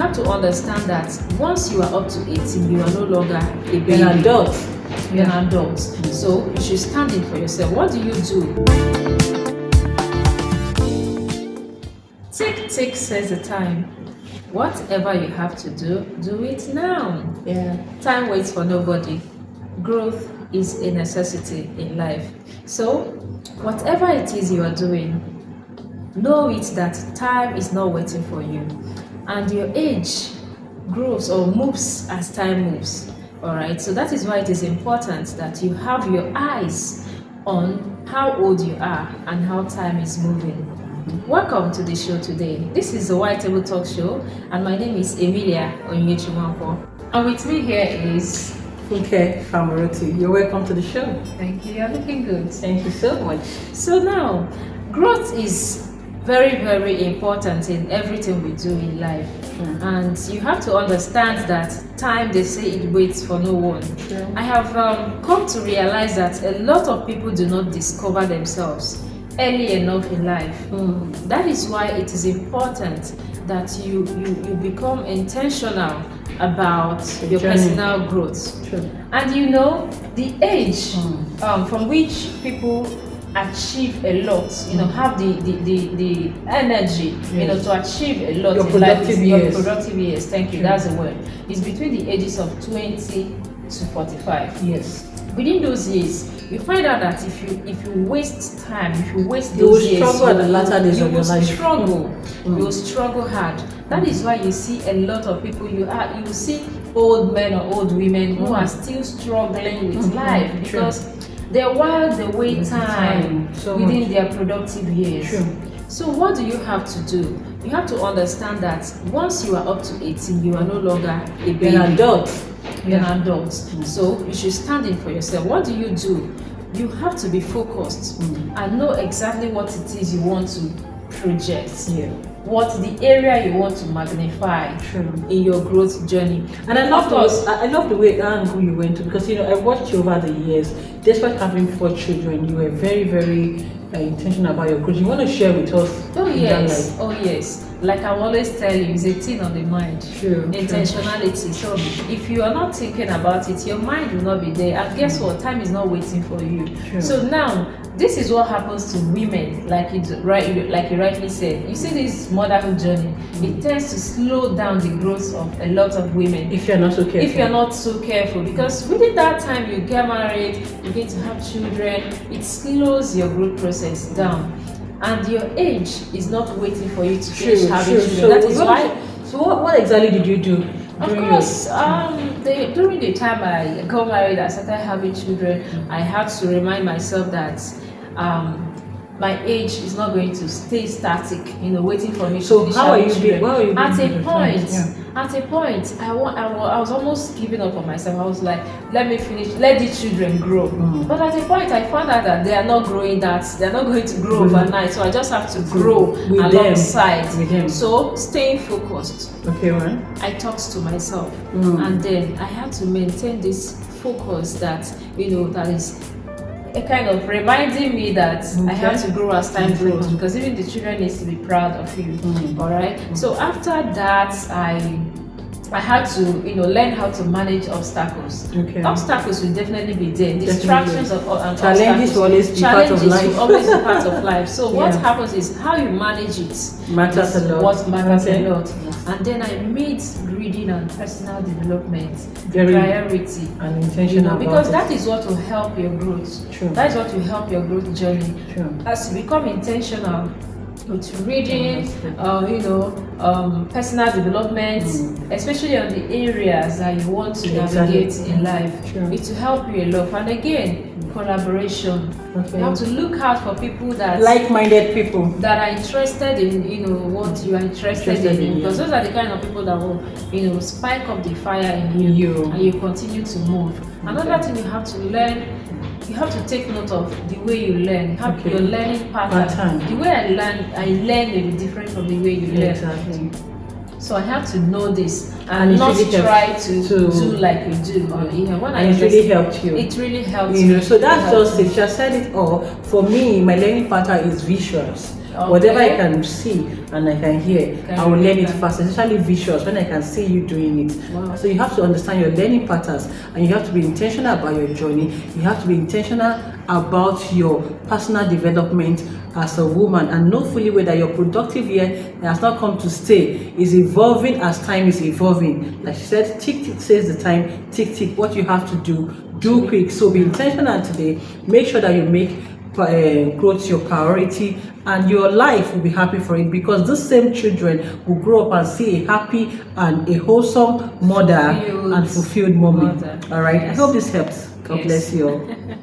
have to understand that once you are up to 18, you are no longer a baby. You're an adult. You're an adult. So you should stand in for yourself. What do you do? Tick says the time. Whatever you have to do, do it now. Yeah. Time waits for nobody. Growth is a necessity in life. So whatever it is you are doing, know it that time is not waiting for you. And your age grows or moves as time moves. Alright, so that is why it is important that you have your eyes on how old you are and how time is moving. Welcome to the show today. This is the White Table Talk Show, and my name is Emilia Onyechiwanko. And with me here is Funke Famoroti. You're welcome to the show. Thank you. You're looking good. Thank you so much. So now, growth is very, very important in everything we do in life. And you have to understand that time, they say it waits for no one. I have come to realize that a lot of people do not discover themselves early enough in life. That is why it is important that you become intentional about your personal growth. And you know, the age from which people achieve a lot, have the energy, to achieve a lot in life. Your productive years. Thank you. That's the word. It's between the ages of 20 to 45. Yes. Within those years, you find out that if you waste time, if you waste those years, you will struggle at the latter days of your life. You will struggle hard. That is why you see a lot of people. You see old men or old women who are still struggling with life because they while they wait time within their productive years. So what do you have to do? You have to understand that once you are up to 18, you are no longer a baby. You're an adult. You're an adult. So you should stand in for yourself. What do? You have to be focused and know exactly what it is you want to project. What the area you want to magnify in your growth journey. And I love the way angle you went to, because I watched you over the years. Despite having 4 children, you were very, very intentional about your growth. You want to share with us? Oh yes. Like I always tell you, it's a thing on the mind. Intentionality. So if you are not thinking about it, your mind will not be there. And guess what? Time is not waiting for you. So now, this is what happens to women, like you rightly said. You see this motherhood journey, it tends to slow down the growth of a lot of women. If you're not so careful. Because within that time you get married, you get to have children, it slows your growth process down. And your age is not waiting for you to finish having children. That is why. So what exactly did you do? Of course, during the time I got married, I started having children. I had to remind myself that my age is not going to stay static, waiting for me to finish having children. At a point, I was almost giving up on myself. I was like, let the children grow. But at a point, I found out that they are not growing they're not going to grow overnight. So I just have to grow alongside. So staying focused. I talked to myself, and then I had to maintain this focus that, that is a kind of reminding me that I have to grow as time grows, because even the children needs to be proud of you. All right. So after that, I had to, learn how to manage obstacles. Obstacles will definitely be there. Distractions and challenges will always be part of life. Will always be part of life. So what happens is how you manage it matters a lot. What matters a lot. And then I made reading and personal development priority and intentional, because that is what will help your growth. That is what will help your growth journey. As you become intentional with reading, personal development, especially on the areas that you want to navigate in life, it will help you a lot. And again, collaboration. You have to look out for people that like-minded people that are interested in what you are interested in, because those are the kind of people that will spike up the fire in you and you continue to move. Another thing you have to learn. You have to take note of the way you learn. Have your learning pattern. The way I learn may be different from the way you learn. So I have to know this and not really try to do like you do. It really helped you. It really helped me. So that's just it. Just said it all. For me, my learning pattern is visuals. Whatever I can see and I can hear, I will learn it fast, especially visuals, when I can see you doing it. Wow. So you have to understand your learning patterns, and you have to be intentional about your journey. You have to be intentional about your personal development as a woman, and know fully well that your productive year has not come to stay. Is evolving as time is evolving. Like she said, tick tick says the time, tick tick. What you have to do quick. So be intentional today. Make sure that you make growth your priority, and your life will be happy for it, because these same children will grow up and see a happy and a wholesome mother and fulfilled mommy. All right. Yes. I hope this helps. God bless you all.